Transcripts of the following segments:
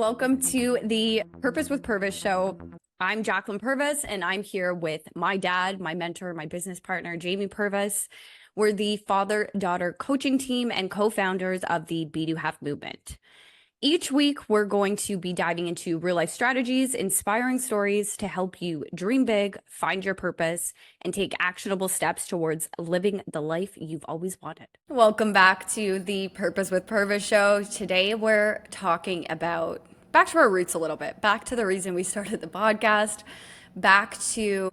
Welcome to the Purpose with Purvis show. I'm Jacklyn Purvis, and I'm here with my dad, my mentor, my business partner, Jamie Purvis. We're the father-daughter coaching team and co-founders of the Be Do Have movement. Each week, we're going to be diving into real-life strategies, inspiring stories to help you dream big, find your purpose, and take actionable steps towards living the life you've always wanted. Welcome back to the Purpose with Purvis show. Today, we're talking about back to our roots a little bit, back to the reason we started the podcast, back to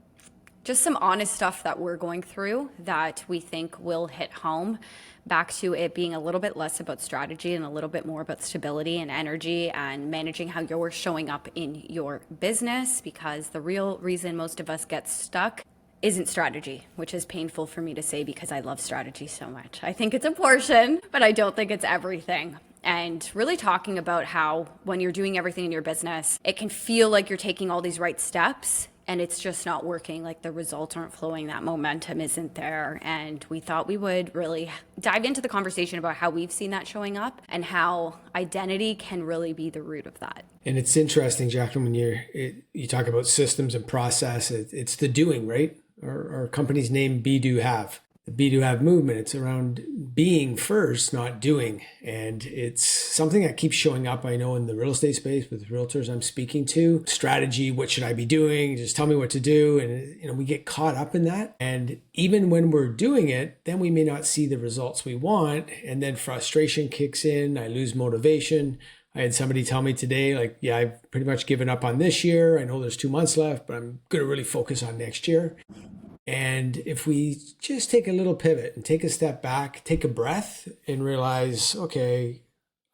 just some honest stuff that we're going through that we think will hit home, back to it being a little bit less about strategy and a little bit more about stability and energy and managing how you're showing up in your business, because the real reason most of us get stuck isn't strategy, which is painful for me to say because I love strategy so much. I think it's a portion, but I don't think it's everything. And really talking about how when you're doing everything in your business, it can feel like you're taking all these right steps and it's just not working, like the results aren't flowing, that momentum isn't there. And we thought we would really dive into the conversation about how we've seen that showing up and how identity can really be the root of that. And it's interesting, Jacqueline, when you talk about systems and process, it's the doing, right? Our company's name, Be Do Have. The Be Do Have movement, it's around being first, not doing. And it's something that keeps showing up, I know, in the real estate space with realtors I'm speaking to. Strategy, what should I be doing? Just tell me what to do. And we get caught up in that. And even when we're doing it, then we may not see the results we want. And then frustration kicks in. I lose motivation. I had somebody tell me today, like, yeah, I've pretty much given up on this year. I know there's 2 months left, but I'm going to really focus on next year. And if we just take a little pivot and take a step back, take a breath and realize, okay,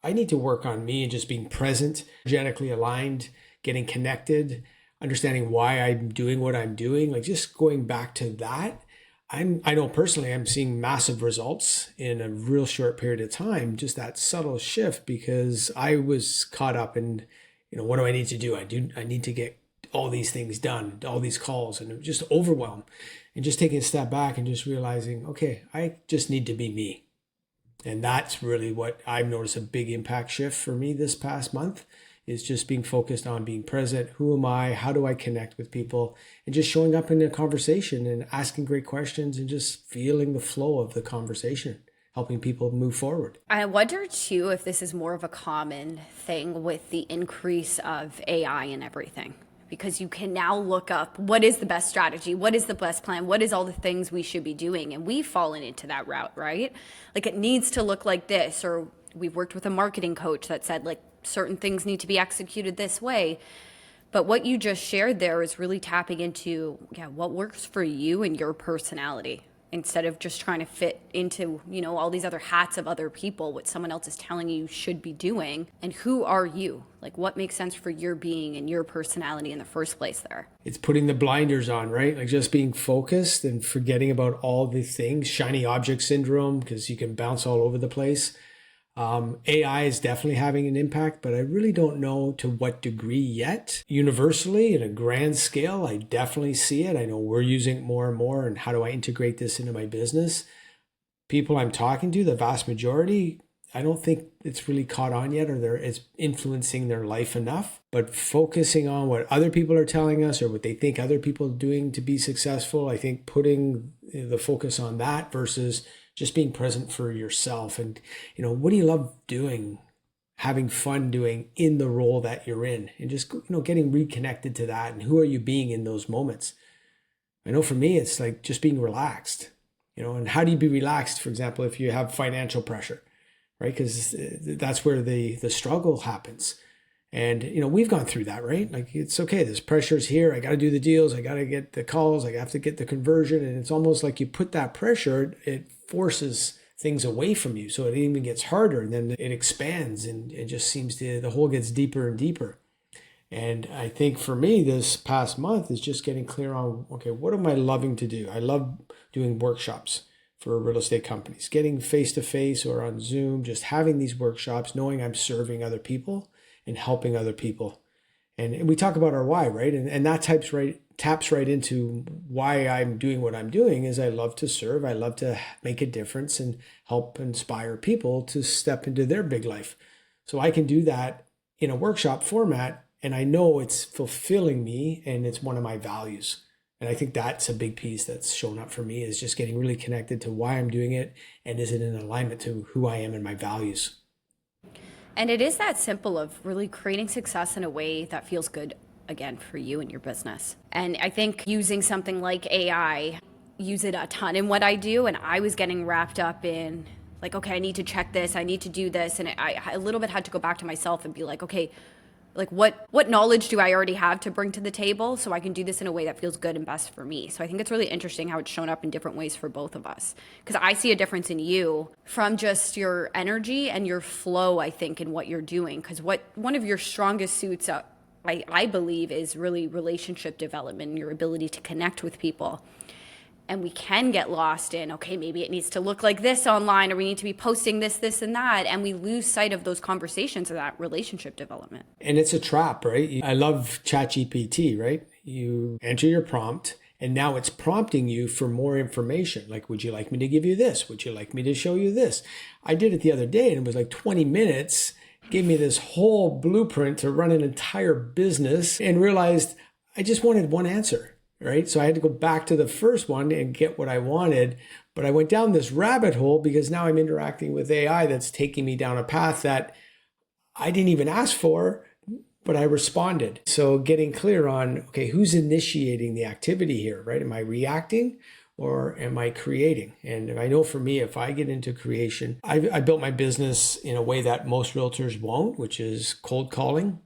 I need to work on me and just being present, energetically aligned, getting connected, understanding why I'm doing what I'm doing, like just going back to that. I know personally I'm seeing massive results in a real short period of time, just that subtle shift, because I was caught up in, what do I need to do? I need to get all these things done, all these calls, and just overwhelmed. And just taking a step back and just realizing, okay, I just need to be me. And that's really what I've noticed a big impact shift for me this past month, is just being focused on being present. Who am I? How do I connect with people? And just showing up in a conversation and asking great questions and just feeling the flow of the conversation, helping people move forward. I wonder too if this is more of a common thing with the increase of AI and everything. Because you can now look up what is the best strategy, what is the best plan, what is all the things we should be doing. And we've fallen into that route, right? Like it needs to look like this, or we've worked with a marketing coach that said like certain things need to be executed this way. But what you just shared there is really tapping into, what works for you and your personality, instead of just trying to fit into, all these other hats of other people, what someone else is telling you should be doing. And who are you? Like what makes sense for your being and your personality in the first place there? It's putting the blinders on, right? Like just being focused and forgetting about all the things, shiny object syndrome, because you can bounce all over the place. AI is definitely having an impact, but I really don't know to what degree yet. Universally, in a grand scale, I definitely see it. I know we're using it more and more. And how do I integrate this into my business? People I'm talking to, the vast majority, I don't think it's really caught on yet, or it's influencing their life enough. But focusing on what other people are telling us or what they think other people are doing to be successful, I think putting the focus on that versus just being present for yourself. And, what do you love doing, having fun doing in the role that you're in, and just, getting reconnected to that. And who are you being in those moments? I know for me, it's like just being relaxed, and how do you be relaxed? For example, if you have financial pressure, right? Because that's where the struggle happens. And, we've gone through that, right? Like, it's okay. There's pressures here. I got to do the deals. I got to get the calls. I have to get the conversion. And it's almost like you put that pressure, it forces things away from you. So it even gets harder, and then it expands, and it just seems the hole gets deeper and deeper. And I think for me, this past month is just getting clear on, okay, what am I loving to do? I love doing workshops for real estate companies, getting face-to-face or on Zoom, just having these workshops, knowing I'm serving other people and helping other people. And we talk about our why, right? And that taps right into why I'm doing what I'm doing. Is I love to serve. I love to make a difference and help inspire people to step into their big life. So I can do that in a workshop format, and I know it's fulfilling me and it's one of my values. And I think that's a big piece that's shown up for me, is just getting really connected to why I'm doing it and is it in alignment to who I am and my values. And it is that simple of really creating success in a way that feels good again for you and your business. And I think using something like AI, use it a ton in what I do. And I was getting wrapped up in like, okay, I need to check this, I need to do this. And I a little bit had to go back to myself and be like, okay, like what knowledge do I already have to bring to the table so I can do this in a way that feels good and best for me. So I think it's really interesting how it's shown up in different ways for both of us, because I see a difference in you from just your energy and your flow, I think, in what you're doing, because what one of your strongest suits I believe is really relationship development and your ability to connect with people. And we can get lost in, okay, maybe it needs to look like this online, or we need to be posting this, this, and that. And we lose sight of those conversations of that relationship development. And it's a trap, right? I love ChatGPT, right? You enter your prompt and now it's prompting you for more information. Like, would you like me to give you this? Would you like me to show you this? I did it the other day and it was like 20 minutes, gave me this whole blueprint to run an entire business, and realized I just wanted one answer. Right. So I had to go back to the first one and get what I wanted. But I went down this rabbit hole because now I'm interacting with AI that's taking me down a path that I didn't even ask for, but I responded. So getting clear on, okay, who's initiating the activity here, right? Am I reacting or am I creating? And I know for me, if I get into creation, I built my business in a way that most realtors won't, which is cold calling.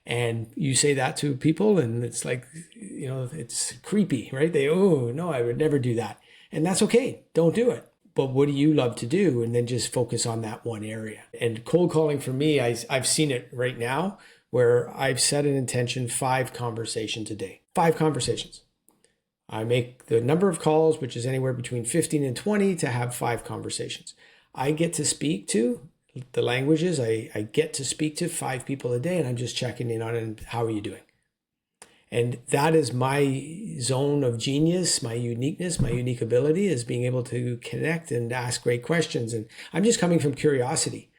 And you say that to people and it's like, it's creepy, right? Oh, no, I would never do that. And that's okay. Don't do it. But what do you love to do? And then just focus on that one area. And cold calling for me, I've seen it right now where I've set an intention 5 conversations a day. 5 conversations. I make the number of calls, which is anywhere between 15 and 20, to have 5 conversations. I get to speak to the languages. I get to speak to 5 people a day, and I'm just checking in on it. And how are you doing? And that is my zone of genius, my uniqueness, my unique ability, is being able to connect and ask great questions. And I'm just coming from curiosity.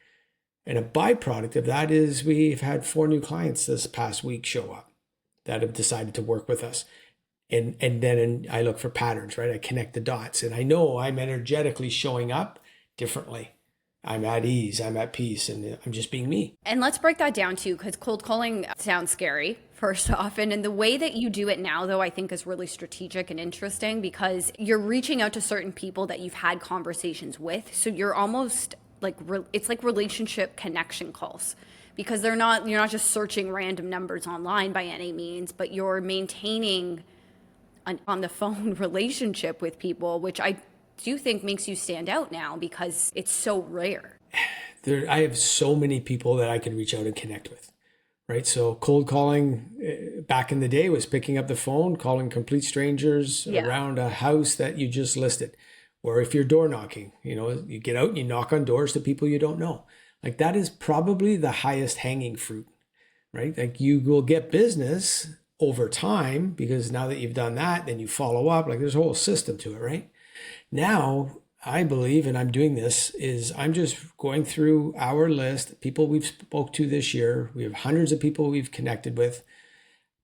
And a byproduct of that is we've had 4 new clients this past week show up that have decided to work with us. And then I look for patterns, right? I connect the dots, and I know I'm energetically showing up differently. I'm at ease, I'm at peace, and I'm just being me. And let's break that down too, because cold calling sounds scary, first off. And the way that you do it now, though, I think is really strategic and interesting, because you're reaching out to certain people that you've had conversations with. So you're almost like, it's like relationship connection calls, because you're not just searching random numbers online by any means, but you're maintaining an on the phone relationship with people, which I do think makes you stand out now because it's so rare. I have so many people that I can reach out and connect with, right? So cold calling back in the day was picking up the phone, calling complete strangers around a house that you just listed. Or if you're door knocking, you get out and you knock on doors to people you don't know. Like, that is probably the highest hanging fruit, right? Like, you will get business over time because now that you've done that, then you follow up. Like, there's a whole system to it, right? Now, I believe, and I'm doing this, is I'm just going through our list, people we've spoke to this year. We have hundreds of people we've connected with,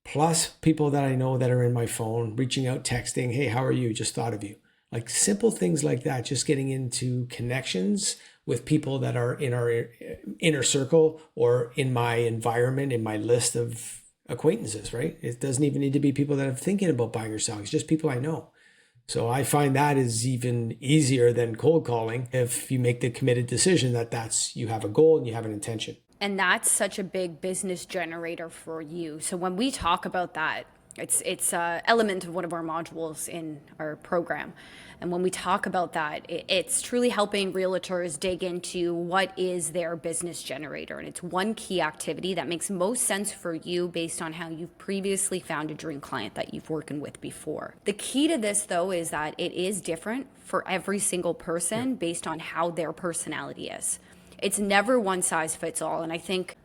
plus people that I know that are in my phone, reaching out, texting, hey, how are you? Just thought of you. Like, simple things like that, just getting into connections with people that are in our inner circle or in my environment, in my list of acquaintances, right? It doesn't even need to be people that are thinking about buying or selling. It's just people I know. So I find that is even easier than cold calling if you make the committed decision that you have a goal and you have an intention. And that's such a big business generator for you. So when we talk about that, it's an element of one of our modules in our program. And when we talk about that, it's truly helping realtors dig into what is their business generator. And it's one key activity that makes most sense for you based on how you've previously found a dream client that you've worked with before. The key to this, though, is that it is different for every single person based on how their personality is. It's never one size fits all. And I think,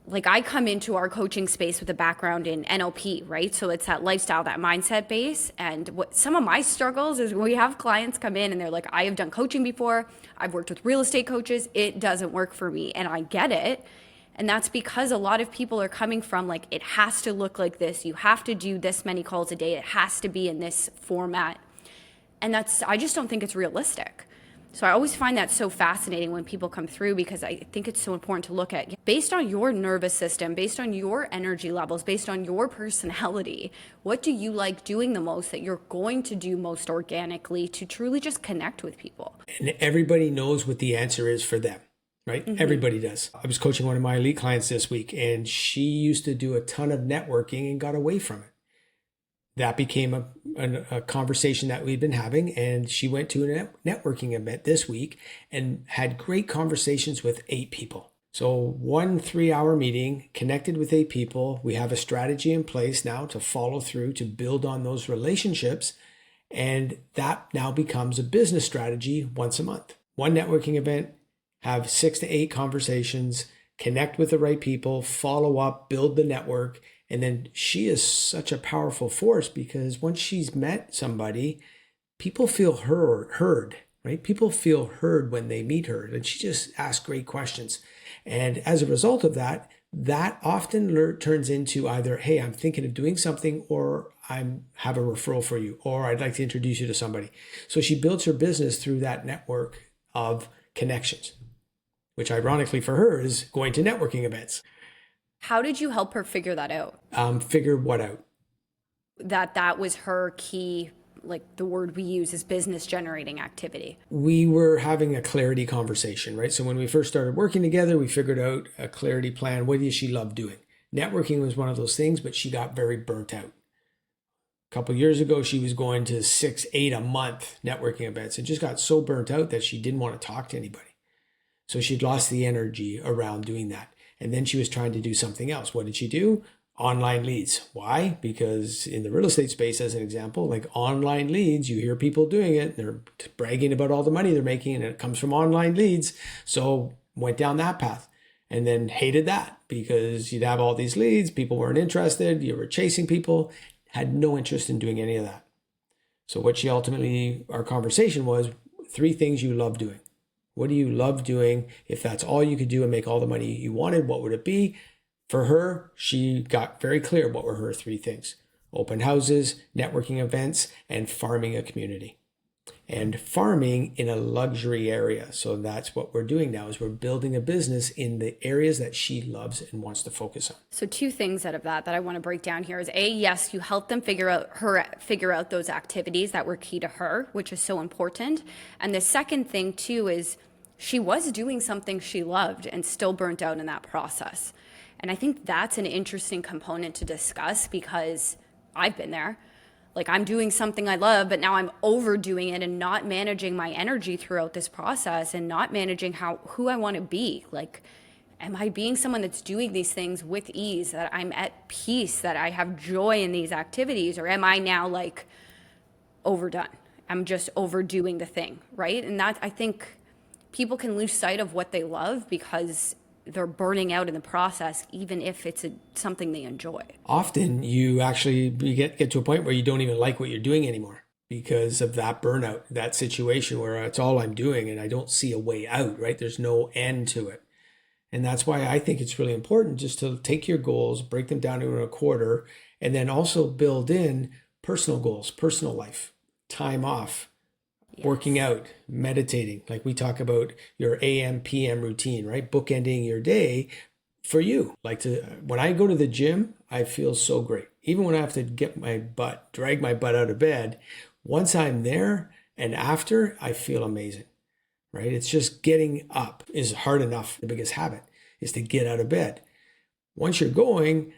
like, I come into our coaching space with a background in NLP, right? So it's that lifestyle, that mindset base. And what some of my struggles is we have clients come in and they're like, I have done coaching before. I've worked with real estate coaches. It doesn't work for me. And I get it. And that's because a lot of people are coming from like, it has to look like this. You have to do this many calls a day. It has to be in this format. And I just don't think it's realistic. So I always find that so fascinating when people come through, because I think it's so important to look at, based on your nervous system, based on your energy levels, based on your personality, what do you like doing the most that you're going to do most organically to truly just connect with people? And everybody knows what the answer is for them, right? Everybody does. I was coaching one of my elite clients this week, and she used to do a ton of networking and got away from it. That became a conversation that we'd been having, and she went to a networking event this week and had great conversations with 8 people. So 1 3-hour meeting, connected with 8 people. We have a strategy in place now to follow through, to build on those relationships. And that now becomes a business strategy once a month. One networking event, have 6 to 8 conversations, connect with the right people, follow up, build the network. And then she is such a powerful force, because once she's met somebody, people feel heard, right? People feel heard when they meet her, and she just asks great questions. And as a result of that, that often turns into either, hey, I'm thinking of doing something, or I have a referral for you, or I'd like to introduce you to somebody. So she builds her business through that network of connections, which ironically for her is going to networking events. How did you help her figure that out? Figure what out? That was her key, like the word we use is business generating activity. We were having a clarity conversation, right? So when we first started working together, we figured out a clarity plan. What does she love doing? Networking was one of those things, but she got very burnt out. A couple of years ago, she was going to 6, 8 a month networking events and just got so burnt out that she didn't want to talk to anybody. So she'd lost the energy around doing that. And then she was trying to do something else. What did she do? Online leads. Why? Because in the real estate space, as an example, like online leads, you hear people doing it. They're bragging about all the money they're making, and it comes from online leads. So went down that path, and then hated that, because you'd have all these leads. People weren't interested. You were chasing people, had no interest in doing any of that. So what she ultimately, our conversation was 3 things you love doing. What do you love doing? If that's all you could do and make all the money you wanted, what would it be? For her, she got very clear what were her 3 things: open houses, networking events, and farming a community. And farming in a luxury area. So that's what we're doing now, is we're building a business in the areas that she loves and wants to focus on. So 2 things out of that I want to break down here is yes, you helped them figure out those activities that were key to her, which is so important. And the second thing too is she was doing something she loved and still burnt out in that process. And I think that's an interesting component to discuss, because I've been there. Like, I'm doing something I love, but now I'm overdoing it and not managing my energy throughout this process, and not managing who I want to be. Like, am I being someone that's doing these things with ease, that I'm at peace, that I have joy in these activities? Or am I now like overdone? I'm just overdoing the thing, right? And that, I think people can lose sight of what they love because they're burning out in the process, even if it's something they enjoy. Often you get to a point where you don't even like what you're doing anymore because of that burnout, that situation where it's all I'm doing and I don't see a way out, right? There's no end to it. And that's why I think it's really important just to take your goals, break them down into a quarter, and then also build in personal goals, personal life, time off, working out, meditating. Like we talk about your AM, PM routine, right? Bookending your day for you. When I go to the gym, I feel so great. Even when I have to drag my butt out of bed, once I'm there and after, I feel amazing, right? It's just getting up is hard enough. The biggest habit is to get out of bed. Once you're going,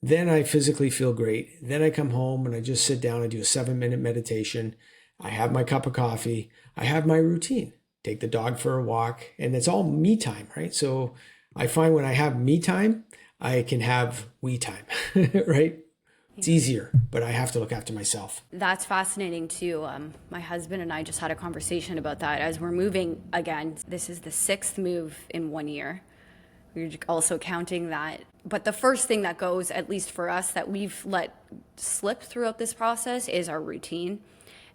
then I physically feel great. Then I come home and I just sit down and do a 7-minute meditation. I have my cup of coffee. I have my routine. Take the dog for a walk, and it's all me time, right? So I find when I have me time, I can have we time, right? It's easier, but I have to look after myself. That's fascinating too. My husband and I just had a conversation about that as we're moving again. This is the 6th move in 1 year. We're also counting that. But the first thing that goes, at least for us, that we've let slip throughout this process is our routine.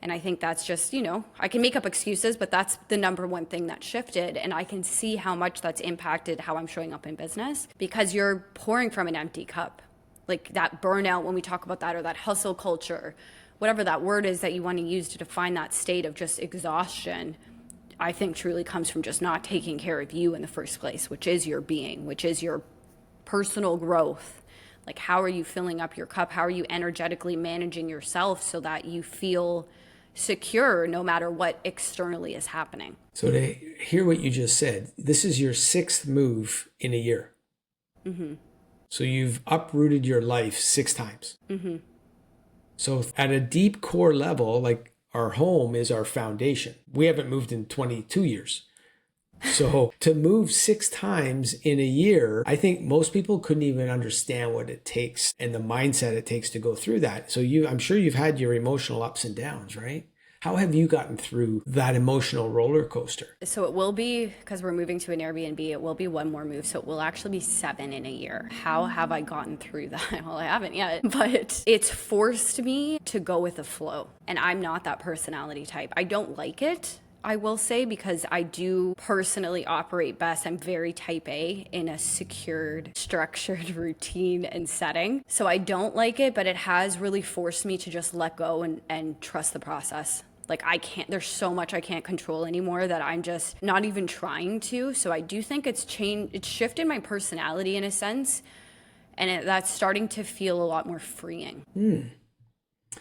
And I think that's just, I can make up excuses, but that's the number one thing that shifted. And I can see how much that's impacted how I'm showing up in business, because you're pouring from an empty cup. Like that burnout, when we talk about that, or that hustle culture, whatever that word is that you want to use to define that state of just exhaustion, I think truly comes from just not taking care of you in the first place, which is your being, which is your personal growth. Like, how are you filling up your cup? How are you energetically managing yourself so that you feel secure no matter what externally is happening? So to hear what you just said, this is your 6th move in a year. Mm-hmm. So you've uprooted your life 6 times. Mm-hmm. So at a deep core level, like our home is our foundation. We haven't moved in 22 years. So to move 6 times in a year, I think most people couldn't even understand what it takes and the mindset it takes to go through that. So I'm sure you've had your emotional ups and downs, right? How have you gotten through that emotional roller coaster? So it will be, because we're moving to an Airbnb, it will be one more move. So it will actually be 7 in a year. How have I gotten through that? Well, I haven't yet, but it's forced me to go with the flow. And I'm not that personality type. I don't like it, I will say, because I do personally operate best. I'm very type A in a secured, structured routine and setting. So I don't like it, but it has really forced me to just let go and trust the process. Like there's so much I can't control anymore that I'm just not even trying to. So I do think it's shifted my personality in a sense. And that's starting to feel a lot more freeing.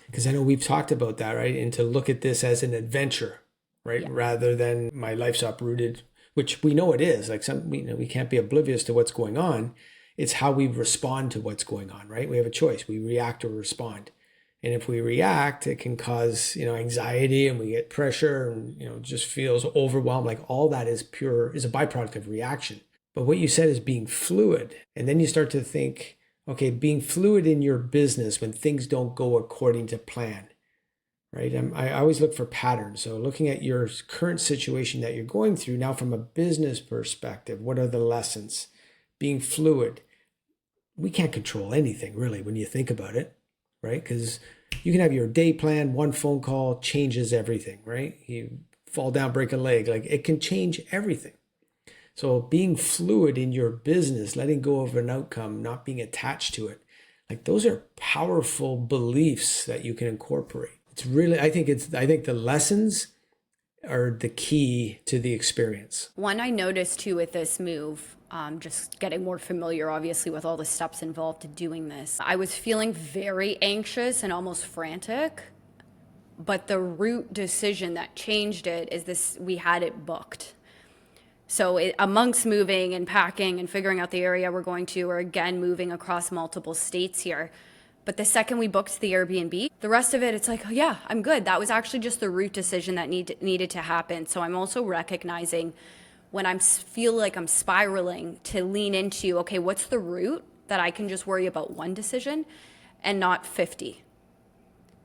Because I know we've talked about that, right? And to look at this as an adventure, right? Yeah. Rather than my life's uprooted, which we know it is. Like we can't be oblivious to what's going on. It's how we respond to what's going on, right? We have a choice. We react or respond. And if we react, it can cause, anxiety, and we get pressure, and, just feels overwhelmed. Like all that is a byproduct of reaction. But what you said is being fluid. And then you start to think, okay, being fluid in your business when things don't go according to plan, right? I always look for patterns. So looking at your current situation that you're going through now from a business perspective, what are the lessons? Being fluid. We can't control anything really when you think about it. Right? Because you can have your day plan, one phone call changes everything, right? You fall down, break a leg, like it can change everything. So being fluid in your business, letting go of an outcome, not being attached to it, like those are powerful beliefs that you can incorporate. It's really, I think the lessons are the key to the experience. One I noticed too with this move, just getting more familiar, obviously, with all the steps involved in doing this. I was feeling very anxious and almost frantic, but the root decision that changed it is this: we had it booked. So amongst moving and packing and figuring out the area we're going to, we're again moving across multiple states here. But the second we booked the Airbnb, the rest of it, it's like, oh yeah, I'm good. That was actually just the root decision that needed to happen. So I'm also recognizing when I feel like I'm spiraling to lean into, okay, what's the root that I can just worry about one decision and not 50?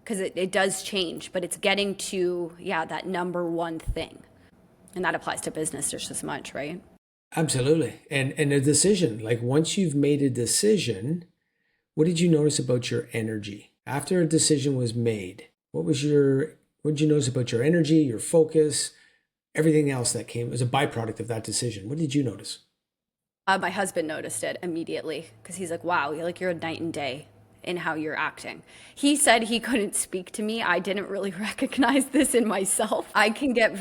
Because it does change, but it's getting to, that number one thing. And that applies to business just as much, right? Absolutely. And a decision, like once you've made a decision, what did you notice about your energy? After a decision was made, what did you notice about your energy, your focus, everything else that came as a byproduct of that decision? What did you notice? My husband noticed it immediately because he's like, wow, you're a night and day in how you're acting. He said he couldn't speak to me. I didn't really recognize this in myself. I can get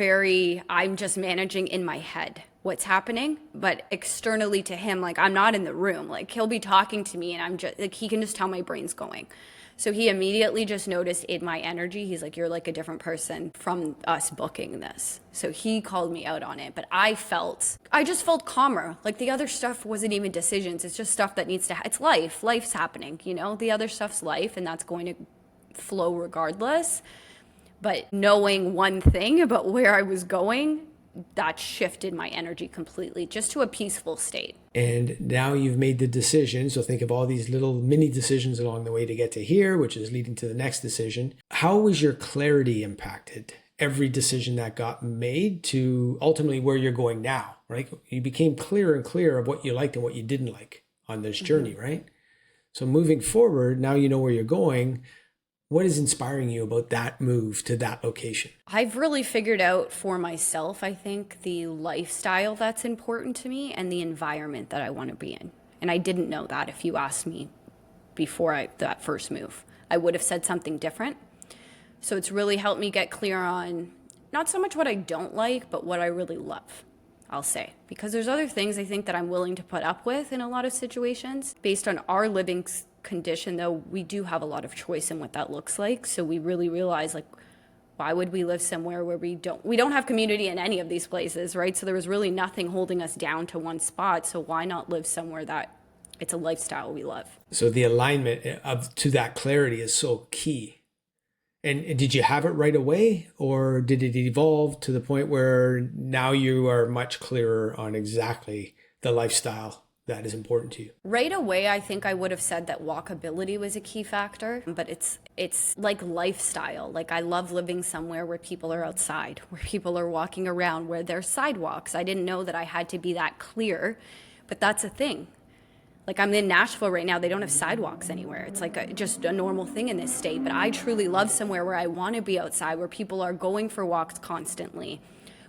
I'm just managing in my head what's happening, but externally to him, like I'm not in the room. Like he'll be talking to me and I'm just like, he can just tell my brain's going. So he immediately just noticed in my energy, he's like, you're like a different person from us booking this. So he called me out on it, but I just felt calmer. Like the other stuff wasn't even decisions. It's just stuff that it's life. Life's happening, the other stuff's life, and that's going to flow regardless. But knowing one thing about where I was going, that shifted my energy completely just to a peaceful state. And now you've made the decision. So think of all these little mini decisions along the way to get to here, which is leading to the next decision. How was your clarity impacted? Every decision that got made to ultimately where you're going now, right? You became clearer and clearer of what you liked and what you didn't like on this journey, right? So moving forward, now you know where you're going. What is inspiring you about that move to that location? I've really figured out for myself, I think, the lifestyle that's important to me and the environment that I want to be in. And I didn't know that if you asked me before that first move. I would have said something different. So it's really helped me get clear on not so much what I don't like, but what I really love, I'll say. Because there's other things I think that I'm willing to put up with in a lot of situations. Based on our living condition, though, we do have a lot of choice in what that looks like. So we really realize, like, why would we live somewhere where we don't have community in any of these places, right? So there was really nothing holding us down to one spot. So why not live somewhere that it's a lifestyle we love? So the alignment to that clarity is so key. And did you have it right away, or did it evolve to the point where now you are much clearer on exactly the lifestyle that is important to you? Right away, I think I would have said that walkability was a key factor, but it's like lifestyle. Like, I love living somewhere where people are outside, where people are walking around, where there's sidewalks. I didn't know that I had to be that clear, but that's a thing. Like, I'm in Nashville right now, they don't have sidewalks anywhere. It's like just a normal thing in this state. But I truly love somewhere where I want to be outside, where people are going for walks constantly,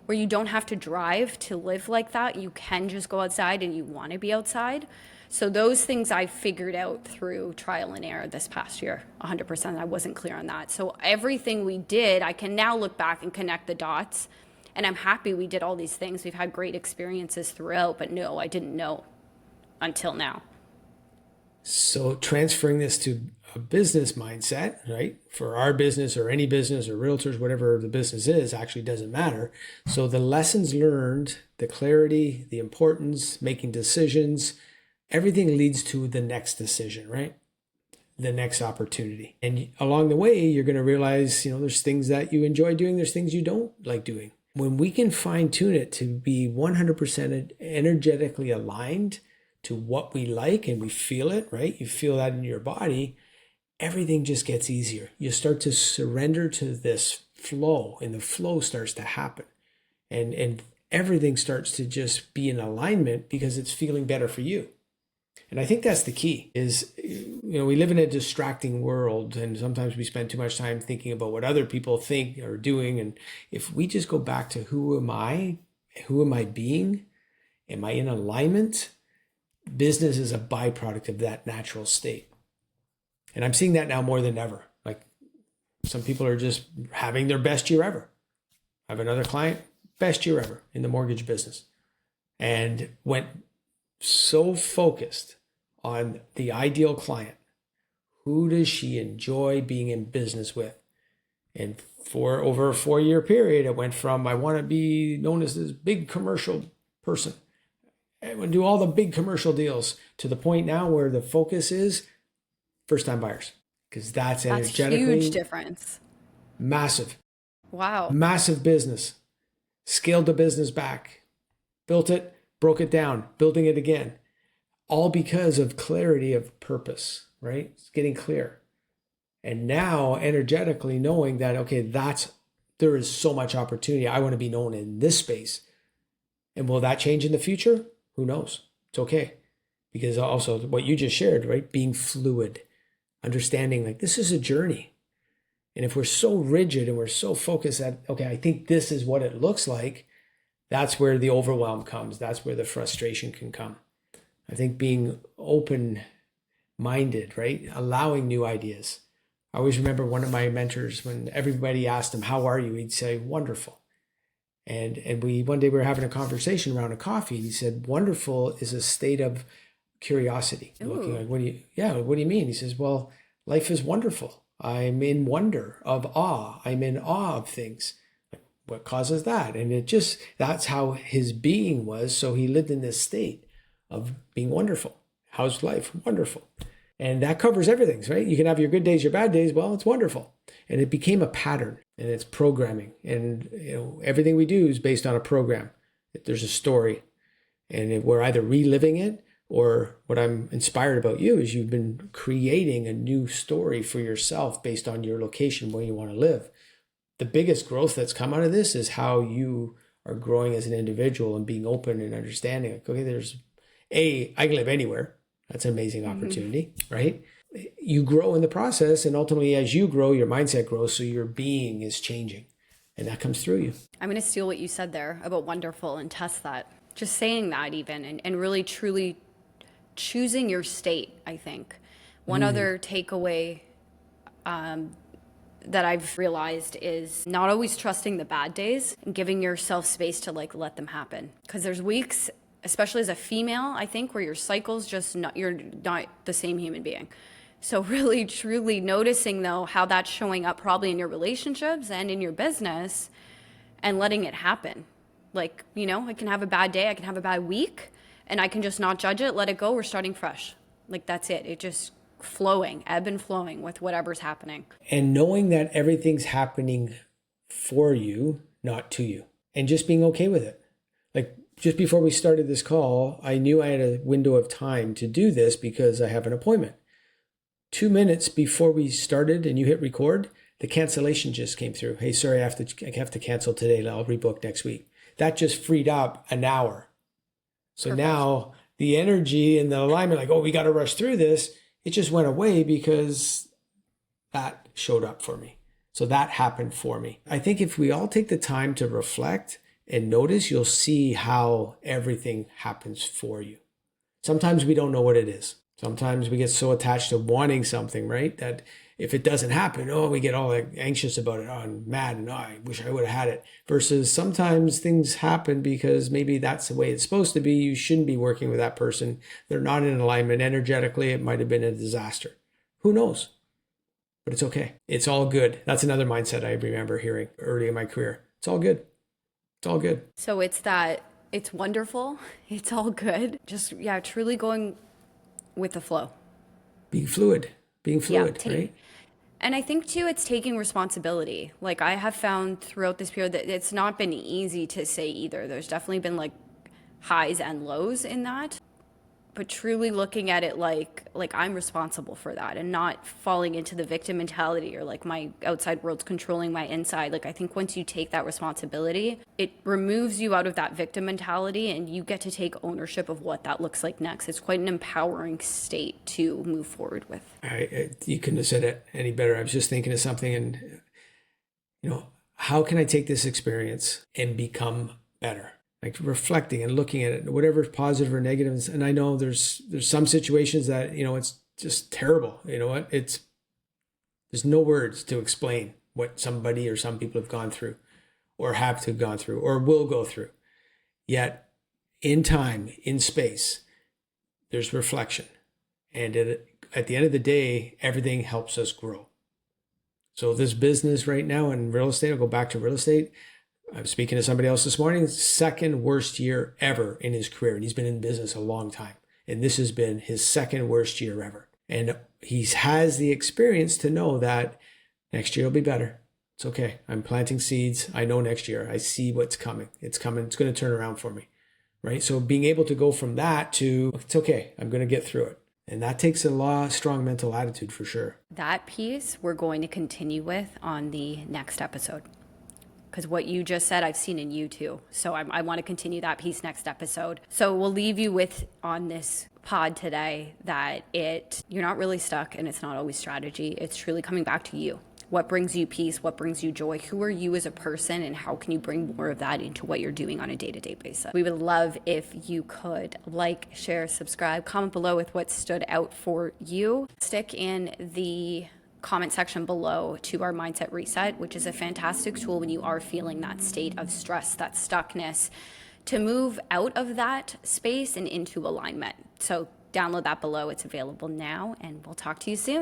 where you don't have to drive to live like that. You can just go outside and you want to be outside. So those things I figured out through trial and error this past year, 100%. I wasn't clear on that. So everything we did, I can now look back and connect the dots. And I'm happy we did all these things. We've had great experiences throughout, but no, I didn't know until now. So transferring this to a business mindset, right? For our business or any business or realtors, whatever the business is, actually doesn't matter. So the lessons learned, the clarity, the importance, making decisions, everything leads to the next decision, right? The next opportunity. And along the way, you're going to realize, there's things that you enjoy doing. There's things you don't like doing. When we can fine tune it to be 100% energetically aligned to what we like, and we feel it, right? You feel that in your body, everything just gets easier. You start to surrender to this flow, and the flow starts to happen. And everything starts to just be in alignment because it's feeling better for you. And I think that's the key is, we live in a distracting world, and sometimes we spend too much time thinking about what other people think or doing. And if we just go back to who am I being? Am I in alignment? Business is a byproduct of that natural state. And I'm seeing that now more than ever. Like, some people are just having their best year ever. I have another client, best year ever in the mortgage business, and went so focused on the ideal client. Who does she enjoy being in business with? And for over a 4-year period, it went from, I want to be known as this big commercial person, and we'll do all the big commercial deals, to the point now where the focus is first-time buyers, because that's energetically huge difference. Massive. Wow. Massive business. Scaled the business back, built it, broke it down, building it again, all because of clarity of purpose, right? It's getting clear. And now energetically knowing that, okay, there is so much opportunity. I want to be known in this space. And will that change in the future? Who knows? It's okay. Because also what you just shared, right? Being fluid, understanding like this is a journey. And if we're so rigid and we're so focused that, okay, I think this is what it looks like, that's where the overwhelm comes. That's where the frustration can come. I think being open-minded, right? Allowing new ideas. I always remember one of my mentors, when everybody asked him, how are you? He'd say, wonderful. And one day we were having a conversation around a coffee, and he said, wonderful is a state of curiosity. Looking like, what do you mean? He says, well, life is wonderful. I'm in wonder of awe. I'm in awe of things. What causes that? And that's how his being was. So he lived in this state of being wonderful. How's life? Wonderful. And that covers everything, right? You can have your good days, your bad days. Well, it's wonderful. And it became a pattern, and it's programming. And everything we do is based on a program. There's a story, and we're either reliving it, or what I'm inspired about you is you've been creating a new story for yourself based on your location where you want to live. The biggest growth that's come out of this is how you are growing as an individual and being open and understanding. Like, okay, I can live anywhere. That's an amazing opportunity, right? you grow in the process. And ultimately, as you grow, your mindset grows. So your being is changing and that comes through you. I'm going to steal what you said there about wonderful and test that. Just saying that even and really truly choosing your state, I think. One other takeaway that I've realized is not always trusting the bad days and giving yourself space to like let them happen. Because there's weeks, especially as a female, I think, where your cycle's just not, you're not the same human being. So really, truly noticing though how that's showing up probably in your relationships and in your business and letting it happen. Like, you know, I can have a bad day, I can have a bad week, and I can just not judge it, let it go, we're starting fresh. Like that's it. It just flowing, ebb and flowing with whatever's happening. And knowing that everything's happening for you, not to you, and just being okay with it. Like just before we started this call, I knew I had a window of time to do this because I have an appointment. 2 minutes before we started and you hit record, the cancellation just came through. Hey, sorry, I have to cancel today. I'll rebook next week. That just freed up an hour. So Perfect. now the energy and the alignment, like, oh, we got to rush through this, it just went away because that showed up for me. So that happened for me. I think if we all take the time to reflect and notice, you'll see how everything happens for you. Sometimes we don't know what it is. Sometimes we get so attached to wanting something, right? That if it doesn't happen, oh, we get all like anxious about it. Oh, I'm mad and oh, I wish I would have had it. Versus sometimes things happen because maybe that's the way it's supposed to be. You shouldn't be working with that person. They're not in alignment energetically. It might have been a disaster. Who knows? But it's okay. It's all good. That's another mindset I remember hearing early in my career. It's all good. It's all good. So it's that it's wonderful. It's all good. Just, yeah, truly going with the flow. Being fluid, right? And I think too, it's taking responsibility. Like I have found throughout this period that it's not been easy to say either. There's definitely been like highs and lows in that. But truly looking at it like I'm responsible for that and not falling into the victim mentality or like my outside world's controlling my inside. Like I think once you take that responsibility, it removes you out of that victim mentality and you get to take ownership of what that looks like next. It's quite an empowering state to move forward with. You couldn't have said it any better. I was just thinking of something and, how can I take this experience and become better? Like reflecting and looking at it, whatever is positive or negative. And I know there's some situations that, it's just terrible. You know what? There's no words to explain what somebody or some people have gone through or have to have gone through or will go through. Yet in time, in space, there's reflection. And at the end of the day, everything helps us grow. So this business right now in real estate, I'll go back to real estate. I was speaking to somebody else this morning, second worst year ever in his career. And he's been in business a long time. And this has been his second worst year ever. And he has the experience to know that next year will be better. It's okay. I'm planting seeds. I know next year. I see what's coming. It's coming. It's going to turn around for me. Right? So being able to go from that to, it's okay. I'm going to get through it. And that takes a strong mental attitude for sure. That piece we're going to continue with on the next episode. Because what you just said, I've seen in you too. So I want to continue that piece next episode. So we'll leave you with on this pod today that you're not really stuck and it's not always strategy. It's truly coming back to you. What brings you peace? What brings you joy? Who are you as a person? And how can you bring more of that into what you're doing on a day-to-day basis? We would love if you could like, share, subscribe, comment below with what stood out for you. Stick in the comment section below to our mindset reset, which is a fantastic tool when you are feeling that state of stress, that stuckness, to move out of that space and into alignment. So download that below. It's available now, and we'll talk to you soon.